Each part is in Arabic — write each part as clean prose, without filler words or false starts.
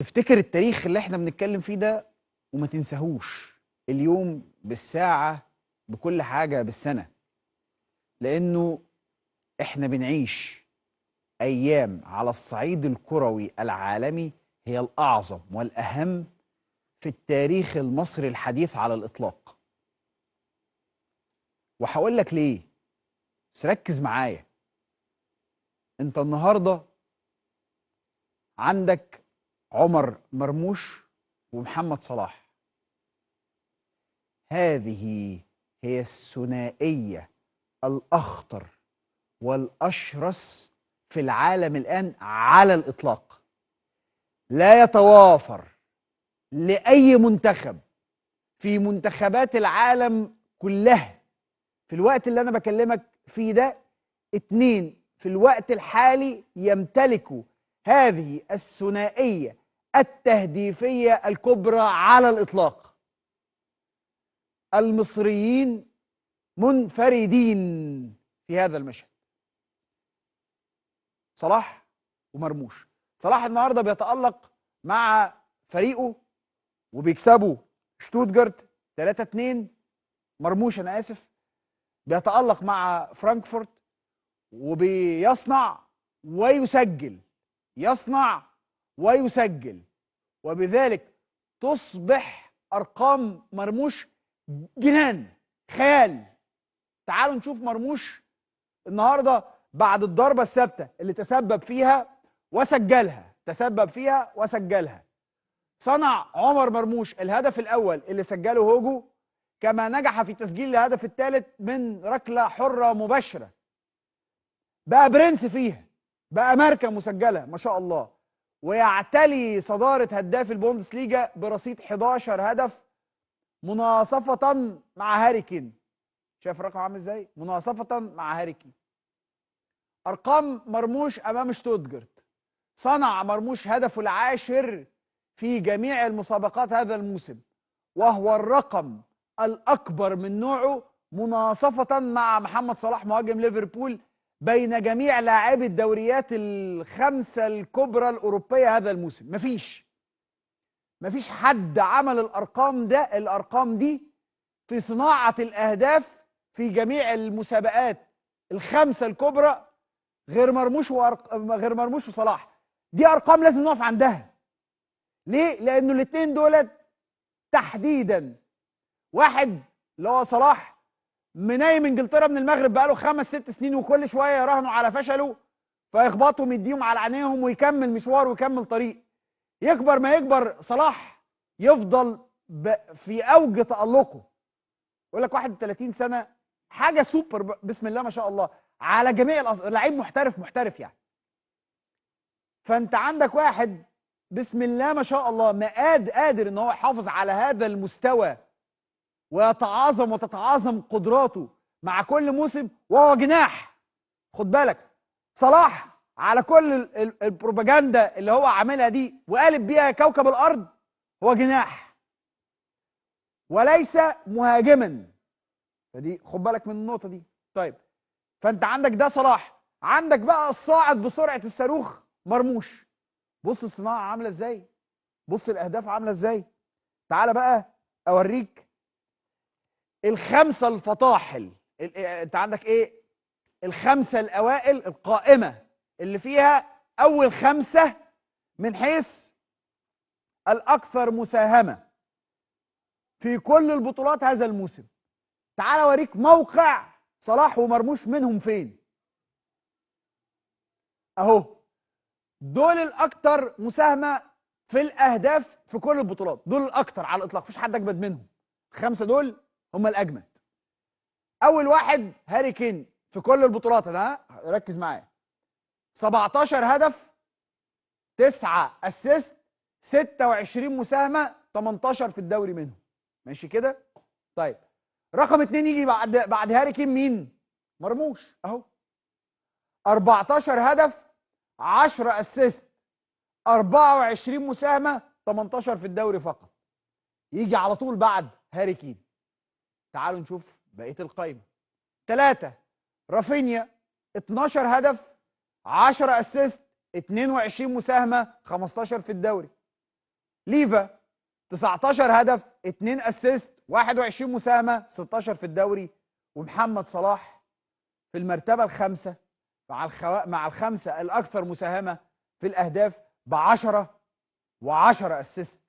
تفتكر التاريخ اللي احنا بنتكلم فيه ده وما تنساهوش اليوم بالساعة بكل حاجة بالسنة، لأنه احنا بنعيش أيام على الصعيد الكروي العالمي هي الأعظم والأهم في التاريخ المصري الحديث على الإطلاق. وهقول لك ليه، بس ركز معايا. انت النهاردة عندك عمر مرموش ومحمد صلاح، هذه هي الثنائية الأخطر والأشرس في العالم الآن على الإطلاق. لا يتوافر لأي منتخب في منتخبات العالم كلها في الوقت اللي أنا بكلمك فيه ده اتنين في الوقت الحالي يمتلكوا هذه الثنائية التهديفية الكبرى على الإطلاق. المصريين منفردين في هذا المشهد، صلاح ومرموش. صلاح النهارده بيتألق مع فريقه وبيكسبوا شتوتجارت 3-2. مرموش انا اسف بيتألق مع فرانكفورت وبيصنع ويسجل، يصنع ويسجل، وبذلك تصبح ارقام مرموش جنان خيال. تعالوا نشوف مرموش النهارده بعد الضربه الثابته اللي تسبب فيها وسجلها، تسبب فيها وسجلها. صنع عمر مرموش الهدف الاول اللي سجله هوجو، كما نجح في تسجيل الهدف الثالث من ركله حره مباشره. بقى برنس فيها، بقى ماركه مسجله ما شاء الله، ويعتلي صداره هداف البوندسليجا برصيد 11 هدف مناصفه مع هاري كين. شايف الرقم عامل ازاي؟ مناصفه مع هاري كين. ارقام مرموش امام شتوتجارت، صنع مرموش هدفه العاشر في جميع المسابقات هذا الموسم، وهو الرقم الاكبر من نوعه مناصفه مع محمد صلاح مهاجم ليفربول بين جميع لاعبي الدوريات الخمسه الكبرى الاوروبيه هذا الموسم. مفيش حد عمل الارقام دي في صناعه الاهداف في جميع المسابقات الخمسه الكبرى غير مرموش وصلاح. دي ارقام لازم نقف عندها. ليه؟ لانه الاثنين دولت تحديدا، واحد اللي هو صلاح منايم انجلترا من المغرب بقاله 5-6 سنين، وكل شويه يراهنوا على فشله فيخبطهم يديهم على عينيهم ويكمل مشوار ويكمل طريق. يكبر ما يكبر صلاح يفضل في اوج تألقه. يقول لك 31 سنه حاجه سوبر بسم الله ما شاء الله على جميع لعيب محترف يعني. فانت عندك واحد بسم الله ما شاء الله قادر ان هو يحافظ على هذا المستوى ويتعاظم وتتعاظم قدراته مع كل موسم، وهو جناح. خد بالك صلاح على كل البروباجندا اللي هو عاملها دي وقالب بيها كوكب الارض، هو جناح وليس مهاجما. فدي خد بالك من النقطه دي. طيب فانت عندك ده صلاح، عندك بقى الصاعد بسرعه الصاروخ مرموش. بص الصناعه عامله ازاي، بص الاهداف عامله ازاي. تعالى بقى اوريك الخمسه الفطاحل. انت عندك ايه؟ الخمسه الاوائل القائمه اللي فيها اول خمسه من حيث الاكثر مساهمه في كل البطولات هذا الموسم. تعالى اوريك موقع صلاح ومرموش منهم فين. اهو دول الاكثر مساهمه في الاهداف في كل البطولات، دول الاكثر على الاطلاق، مفيش حد اجمد منهم. الخمسه دول هم الاجمد. اول واحد هاري كين في كل البطولات، انا ركز معايا، 17 هدف، 9 اسيست، 26 مساهمه، 18 في الدوري منهم. ماشي كده؟ طيب رقم 2 يجي بعد هاري كين مين؟ مرموش اهو، 14 هدف، 10 اسيست، 24 مساهمه، 18 في الدوري فقط. يجي على طول بعد هاري كين. تعالوا نشوف بقيه القائمه. 3 رافينيا، 12 هدف، 10 اسيست، 22 مساهمه، 15 في الدوري. ليفا 19 هدف، 2 اسيست، 21 مساهمه، 16 في الدوري. ومحمد صلاح في المرتبه الخامسه مع الخمسه الاكثر مساهمه في الاهداف ب10 و10 اسيست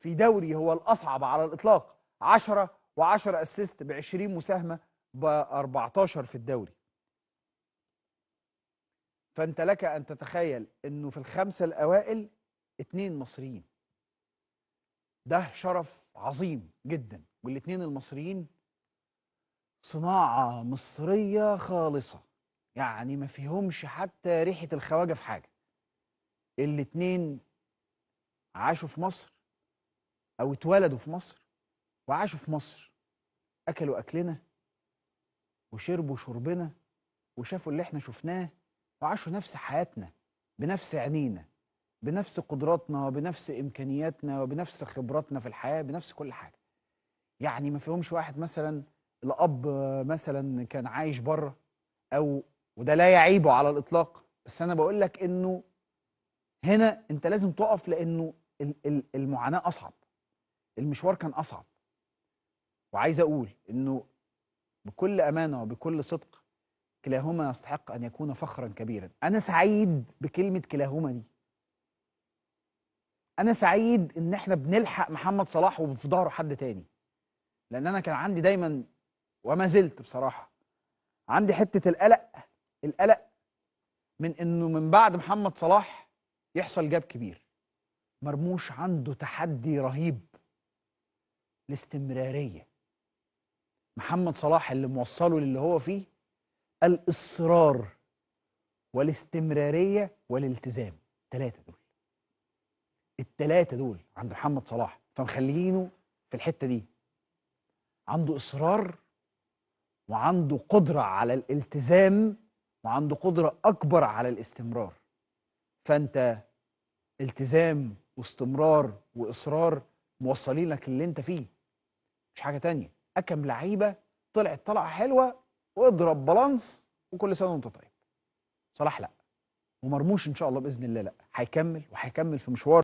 في دوري هو الاصعب على الاطلاق. 10 و10 اسيست ب20 مساهمه ب14 في الدوري. فانت لك ان تتخيل انه في الخمسه الاوائل 2 مصريين. ده شرف عظيم جدا. والاثنين المصريين صناعه مصريه خالصه، يعني ما فيهمش حتى ريحه الخواجه في حاجه. الاثنين عاشوا في مصر او اتولدوا في مصر وعاشوا في مصر، اكلوا اكلنا وشربوا شربنا وشافوا اللي احنا شفناه وعاشوا نفس حياتنا بنفس عينينا بنفس قدراتنا بنفس امكانياتنا وبنفس خبراتنا في الحياه بنفس كل حاجه. يعني ما فيهمش واحد مثلا الاب مثلا كان عايش بره، او وده لا يعيبه على الاطلاق، بس انا بقول لك انه هنا انت لازم تقف، لانه المعاناه اصعب، المشوار كان اصعب. وعايز اقول انه بكل امانه وبكل صدق كلاهما يستحق ان يكون فخرا كبيرا. انا سعيد بكلمه كلاهما دي. انا سعيد ان احنا بنلحق محمد صلاح وفي ظهره حد تاني، لان انا كان عندي دايما وما زلت بصراحه عندي حته القلق من انه من بعد محمد صلاح يحصل جاب كبير. مرموش عنده تحدي رهيب، الاستمراريه. محمد صلاح اللي موصله للي هو فيه الاصرار والاستمراريه والالتزام. التلاتة دول عند محمد صلاح، فمخلينه في الحته دي عنده اصرار وعنده قدره على الالتزام وعنده قدره اكبر على الاستمرار. فانت التزام واستمرار واصرار موصلين لك اللي انت فيه، مش حاجه تانية. اكم لعيبه طلعت طلعه حلوه واضرب بالانس وكل سنه وانت طيب. صلاح لا، ومرموش ان شاء الله باذن الله لا، هيكمل وهيكمل في مشوار